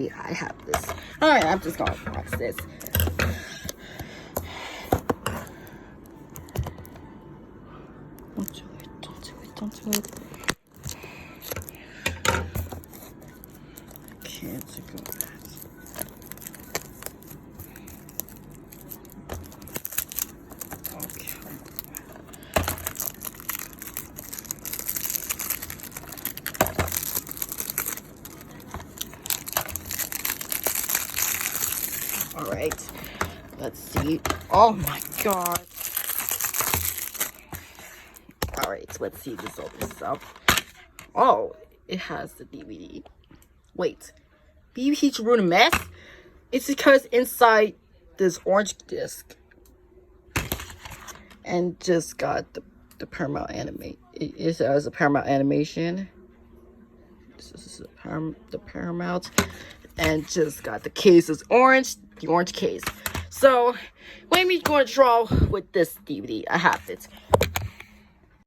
DVD. I have this. Alright, I'm just gonna watch this. Don't do it, don't do it, don't do it. I can't go back. All right, let's see. Oh my god. All right, let's see this open this up. Oh, it has the DVD. Wait, BBH ruined a mess? It's because inside this orange disc and just got the Paramount anime. It has a Paramount animation. This is the Paramount, and just got the case is orange. The orange case. So, what am I going to draw with this DVD? I have it.